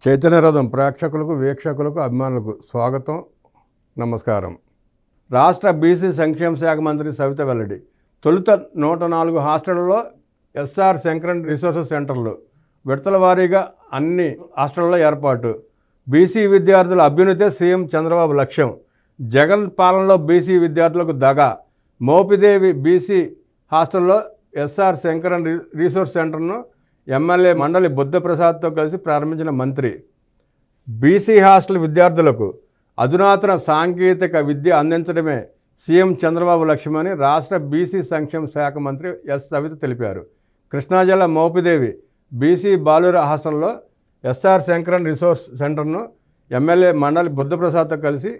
చైతన్యరథం ప్రేక్షకులకు వీక్షకులకు అభిమానులకు స్వాగతం నమస్కారం. రాష్ట్ర బీసీ సంక్షేమ శాఖ మంత్రి సవిత వెల్లడి. తొలుత 104 హాస్టళ్లలో ఎస్ఆర్ శంకరన్ రిసోర్సెస్ సెంటర్లు విడతల వారీగా అన్ని హాస్టళ్లలో ఏర్పాటు. బీసీ విద్యార్థుల అభ్యున్నతే సీఎం చంద్రబాబు లక్ష్యం. జగన్ పాలనలో బీసీ విద్యార్థులకు దగా. మోపిదేవి బీసీ హాస్టల్లో ఎస్ఆర్ శంకరన్ రిసోర్స్ సెంటర్ను ఎమ్మెల్యే మండలి బుద్ధప్రసాద్తో కలిసి ప్రారంభించిన మంత్రి. బీసీ హాస్టల్ విద్యార్థులకు అధునాతన సాంకేతిక విద్య అందించడమే సీఎం చంద్రబాబు లక్ష్యమని రాష్ట్ర బీసీ సంక్షేమ శాఖ మంత్రి ఎస్ సవిత తెలిపారు. కృష్ణా జిల్లా మోపిదేవి బీసీ బాలుర హాస్టల్లో ఎస్ఆర్ శంకరన్ రిసోర్స్ సెంటర్ను ఎమ్మెల్యే మండలి బుద్ధప్రసాద్తో కలిసి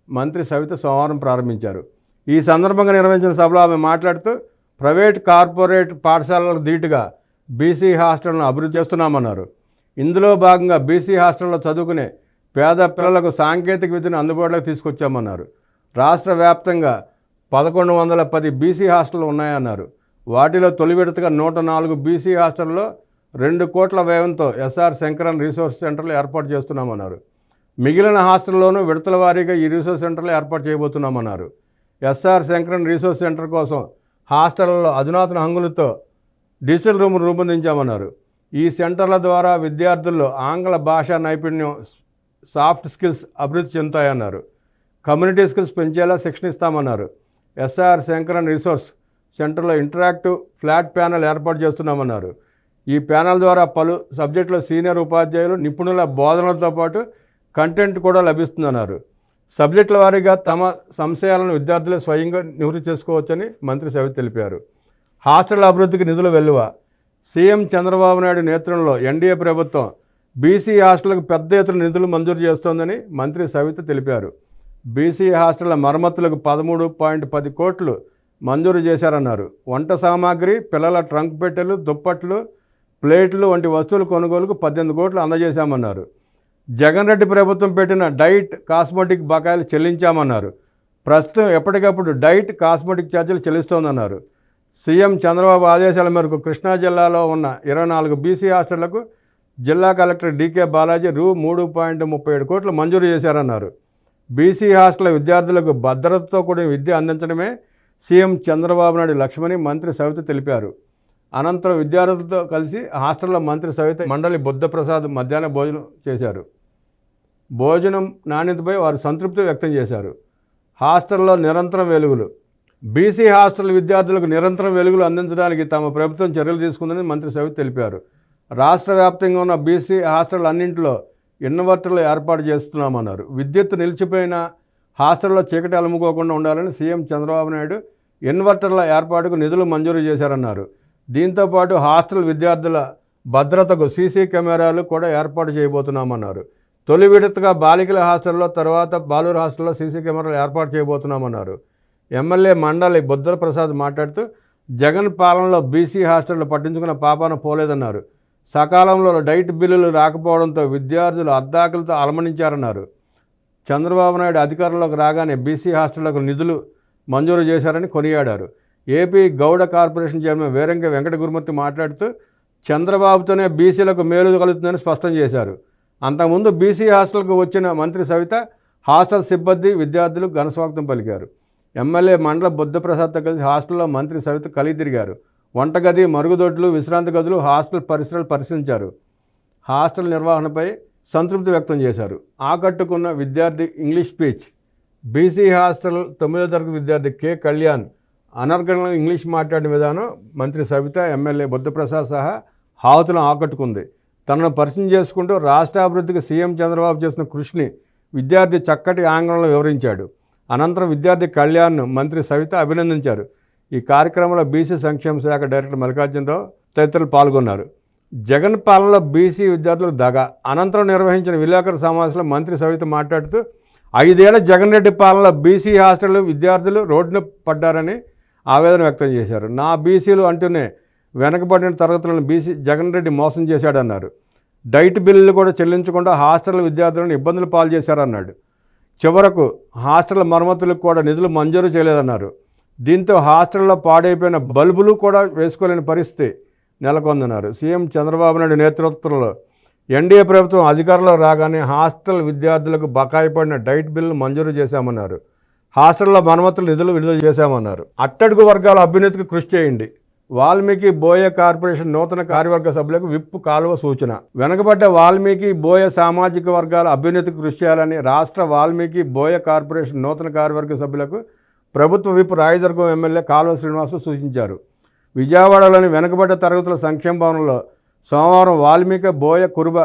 మంత్రి సవిత సోమవారం ప్రారంభించారు. ఈ సందర్భంగా నిర్వహించిన సభలో ఆమె మాట్లాడుతూ ప్రైవేట్ కార్పొరేట్ పాఠశాలలకు ధీటుగా బీసీ హాస్టళ్లను అభివృద్ధి చేస్తున్నామన్నారు. ఇందులో భాగంగా బీసీ హాస్టల్లో చదువుకునే పేద పిల్లలకు సాంకేతిక విద్యను అందుబాటులోకి తీసుకొచ్చామన్నారు. రాష్ట్ర వ్యాప్తంగా 1110 బీసీ హాస్టళ్లు ఉన్నాయన్నారు. వాటిలో తొలి విడతగా 104 బీసీ హాస్టల్లో 2 కోట్ల వ్యయంతో ఎస్ఆర్ శంకరన్ రిసోర్స్ సెంటర్లు ఏర్పాటు చేస్తున్నామన్నారు. మిగిలిన హాస్టల్లోనూ విడతల వారీగా ఈ రిసోర్స్ సెంటర్లు ఏర్పాటు చేయబోతున్నామన్నారు. ఎస్ఆర్ శంకరన్ రిసోర్స్ సెంటర్ కోసం హాస్టళ్లలో అధునాతన హంగులతో డిజిటల్ రూమ్ రూపొందించామన్నారు. ఈ సెంటర్ల ద్వారా విద్యార్థుల్లో ఆంగ్ల భాషా నైపుణ్యం, సాఫ్ట్ స్కిల్స్ అభివృద్ధి చెందుతాయన్నారు. కమ్యూనిటీ స్కిల్స్ పెంచేలా శిక్షణ ఇస్తామన్నారు. ఎస్ఆర్ శంకరన్ రిసోర్స్ సెంటర్లో ఇంటరాక్టివ్ ఫ్లాట్ ప్యానెల్ ఏర్పాటు చేస్తున్నామన్నారు. ఈ ప్యానెల్ ద్వారా పలు సబ్జెక్టులో సీనియర్ ఉపాధ్యాయులు నిపుణుల బోధనలతో పాటు కంటెంట్ కూడా లభిస్తుందన్నారు. సబ్జెక్టుల వారీగా తమ సంశయాలను విద్యార్థులే స్వయంగా నివృత్తి చేసుకోవచ్చని మంత్రి సవిత తెలిపారు. హాస్టల్ అభివృద్ధికి నిధుల వెల్లువ. సీఎం చంద్రబాబు నాయుడు నేతృత్వంలో ఎన్డీఏ ప్రభుత్వం బీసీ హాస్టళ్లకు పెద్ద ఎత్తున నిధులు మంజూరు చేస్తోందని మంత్రి సవిత తెలిపారు. బీసీ హాస్టళ్ల మరమ్మతులకు 13.10 కోట్లు మంజూరు చేశారన్నారు. వంట సామాగ్రి, పిల్లల ట్రంక్ పెట్టెలు, దుప్పట్లు, ప్లేట్లు వంటి వస్తువుల కొనుగోలుకు 18 కోట్లు అందజేశామన్నారు. జగన్ రెడ్డి ప్రభుత్వం పెట్టిన డైట్, కాస్మెటిక్ బకాయిలు చెల్లించామన్నారు. ప్రస్తుతం ఎప్పటికప్పుడు డైట్, కాస్మెటిక్ ఛార్జీలు చెల్లిస్తోందన్నారు. సీఎం చంద్రబాబు ఆదేశాల మేరకు కృష్ణా జిల్లాలో ఉన్న 24 బీసీ హాస్టళ్లకు జిల్లా కలెక్టర్ డీకే బాలాజీ రూ. 3.37 కోట్లు మంజూరు చేశారన్నారు. బీసీ హాస్టల్ విద్యార్థులకు భద్రతతో కూడిన విద్య అందించడమే సీఎం చంద్రబాబు నాయుడు లక్ష్యమని మంత్రి సవిత తెలిపారు. అనంతరం విద్యార్థులతో కలిసి హాస్టల్లో మంత్రి సవిత మండలి బుద్ధప్రసాద్ మధ్యాహ్న భోజనం చేశారు. భోజనం నాణ్యతపై వారు సంతృప్తి వ్యక్తం చేశారు. హాస్టల్లో నిరంతరం వెలుగులు. బీసీ హాస్టల్ విద్యార్థులకు నిరంతరం వెలుగులు అందించడానికి తమ ప్రభుత్వం చర్యలు తీసుకుందని మంత్రి సవిత తెలిపారు. రాష్ట్ర వ్యాప్తంగా ఉన్న బీసీ హాస్టల్ అన్నింటిలో ఇన్వర్టర్లు ఏర్పాటు చేస్తున్నామన్నారు. విద్యుత్ నిలిచిపోయిన హాస్టల్లో చీకటి అలుముకోకుండా ఉండాలని సీఎం చంద్రబాబు నాయుడు ఇన్వర్టర్ల ఏర్పాటుకు నిధులు మంజూరు చేశారన్నారు. దీంతోపాటు హాస్టల్ విద్యార్థుల భద్రతకు సీసీ కెమెరాలు కూడా ఏర్పాటు చేయబోతున్నామన్నారు. తొలి విడతగా బాలికల హాస్టల్లో, తర్వాత బాలుర హాస్టల్లో సీసీ కెమెరాలు ఏర్పాటు చేయబోతున్నామన్నారు. ఎమ్మెల్యే మండలి బుద్ధప్రసాద్ మాట్లాడుతూ జగన్ పాలనలో బీసీ హాస్టళ్లు పట్టించుకున్న పాపాన పోలేదన్నారు. సకాలంలో డైట్ బిల్లులు రాకపోవడంతో విద్యార్థులు అద్దాకులతో అలమణించారన్నారు. చంద్రబాబు నాయుడు అధికారంలోకి రాగానే బీసీ హాస్టళ్లకు నిధులు మంజూరు చేశారని కొనియాడారు. AP Gauda corporation chairman Veranga Venkata Gurumurthy మాట్లాడుతూ చంద్రబాబుతోనే బీసీలకు మేలు కలుగుతుందని స్పష్టం చేశారు. అంతకుముందు బీసీ హాస్టల్కు వచ్చిన మంత్రి సవిత హాస్టల్ సిబ్బంది, విద్యార్థులు ఘనస్వాగతం పలికారు. ఎమ్మెల్యే మండల బుద్ధప్రసాద్తో కలిసి హాస్టల్లో మంత్రి సవిత కలిగి తిరిగారు. వంటగది, మరుగుదొడ్లు, విశ్రాంతి గదులు, హాస్టల్ పరిసరాలు పరిశీలించారు. హాస్టల్ నిర్వహణపై సంతృప్తి వ్యక్తం చేశారు. ఆకట్టుకున్న విద్యార్థి ఇంగ్లీష్ స్పీచ్. బీసీ హాస్టల్ 9వ తరగతి విద్యార్థి కె కళ్యాణ్ అనర్గళంగా ఇంగ్లీష్ మాట్లాడిన విధానం మంత్రి సవిత, ఎమ్మెల్యే బుద్ధప్రసాద్ సహా హావతులను ఆకట్టుకుంది. తనను పరిచయం చేసుకుంటూ రాష్ట్రాభివృద్ధికి సీఎం చంద్రబాబు చేసిన కృషిని విద్యార్థి చక్కటి ఆంగ్లంలో వివరించాడు. అనంతరం విద్యార్థి కళ్యాణ్ను మంత్రి సవిత అభినందించారు. ఈ కార్యక్రమంలో బీసీ సంక్షేమ శాఖ డైరెక్టర్ మల్లికార్జునరావు తదితరులు పాల్గొన్నారు. జగన్ పాలనలో బీసీ విద్యార్థులకు దగా. అనంతరం నిర్వహించిన విలేకరుల సమావేశంలో మంత్రి సవిత మాట్లాడుతూ 5 ఏళ్ల జగన్ రెడ్డి పాలనలో బీసీ హాస్టల్ విద్యార్థులు రోడ్డున పడ్డారని ఆవేదన వ్యక్తం చేశారు. నా బీసీలు అంటూనే వెనకబడిన తరగతులను బీసీ జగన్ రెడ్డి మోసం చేశాడన్నారు. డైట్ బిల్లులు కూడా చెల్లించకుండా హాస్టల్ విద్యార్థులను ఇబ్బందులు పాలు చేశారన్నాడు. చివరకు హాస్టల్ మరమ్మతులకు కూడా నిధులు మంజూరు చేయలేదన్నారు. దీంతో హాస్టల్లో పాడైపోయిన బల్బులు కూడా వేసుకోలేని పరిస్థితి నెలకొందన్నారు. సీఎం చంద్రబాబు నాయుడు నేతృత్వంలో ఎన్డీఏ ప్రభుత్వం అధికారంలో రాగానే హాస్టల్ విద్యార్థులకు బకాయి పడిన డైట్ బిల్లు మంజూరు చేశామన్నారు. హాస్టల్లో మరమ్మతులు నిధులు విడుదల చేశామన్నారు. అట్టడుగు వర్గాల అభ్యున్నతికి కృషి చేయండి. వాల్మీకి బోయ కార్పొరేషన్ నూతన కార్యవర్గ సభ్యులకు విప్ కాలువ సూచన. వెనుకబడ్డ వాల్మీకి బోయ సామాజిక వర్గాల అభ్యున్నతికి కృషి చేయాలని రాష్ట్ర వాల్మీకి బోయ కార్పొరేషన్ నూతన కార్యవర్గ సభ్యులకు ప్రభుత్వ విప్ రాయదుర్గం ఎమ్మెల్యే కాలువ శ్రీనివాసు సూచించారు. విజయవాడలోని వెనుకబడ్డ తరగతుల సంక్షేమ భవనంలో సోమవారం వాల్మీకి బోయ కురుబ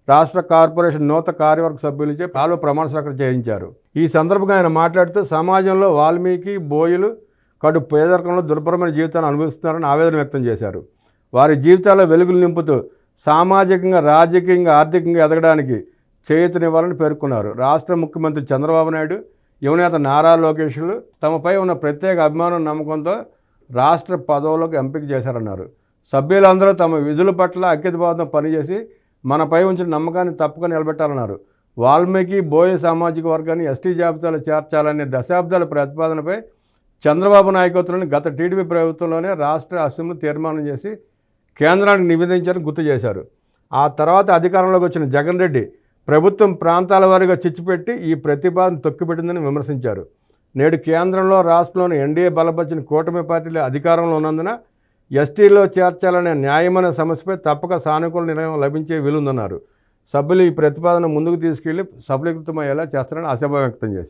రాష్ట్ర కార్పొరేషన్ నూతన కార్యవర్గ సభ్యులచే కాలువ ప్రమాణ స్వీకారం చేయించారు. ఈ సందర్భంగా ఆయన మాట్లాడుతూ సమాజంలో వాల్మీకి బోయలు కడు పేదరికంలో దుర్భరమైన జీవితాన్ని అనుభవిస్తున్నారని ఆవేదన వ్యక్తం చేశారు. వారి జీవితాల్లో వెలుగులు నింపుతూ సామాజికంగా, రాజకీయంగా, ఆర్థికంగా ఎదగడానికి చేయూతనివ్వాలని పేర్కొన్నారు. రాష్ట్ర ముఖ్యమంత్రి చంద్రబాబు నాయుడు, యువనేత నారా లోకేష్లు తమపై ఉన్న ప్రత్యేక అభిమానం, నమ్మకంతో రాష్ట్ర పదవులకు ఎంపిక చేశారన్నారు. సభ్యులందరూ తమ విధుల పట్ల అంకితభావంతో పనిచేసి మనపై ఉంచిన నమ్మకాన్ని తప్పక నిలబెట్టాలన్నారు. వాల్మీకి బోయ సామాజిక వర్గాన్ని ఎస్టీ జాబితాలో చేర్చాలనే దశాబ్దాల ప్రతిపాదనపై చంద్రబాబు నాయకత్వంలోని గత టీడీపీ ప్రభుత్వంలోనే రాష్ట్ర అసెంబ్లీ తీర్మానం చేసి కేంద్రానికి నివేదించారని గుర్తు చేశారు. ఆ తర్వాత అధికారంలోకి వచ్చిన జగన్ రెడ్డి ప్రభుత్వం ప్రాంతాల వారీగా చిచ్చుపెట్టి ఈ ప్రతిపాదన తొక్కిపెట్టిందని విమర్శించారు. నేడు కేంద్రంలో, రాష్ట్రంలోని ఎన్డీఏ బలపరిచిన కూటమి పార్టీలు అధికారంలో ఉన్నందున ఎస్టీలో చేర్చాలనే న్యాయమైన సమస్యపై తప్పక సానుకూల నిర్ణయం లభించే వీలుందన్నారు. సభ్యులు ఈ ప్రతిపాదన ముందుకు తీసుకెళ్లి సఫలీకృతమయ్యేలా చేస్తారని ఆశాభావం వ్యక్తం చేశారు.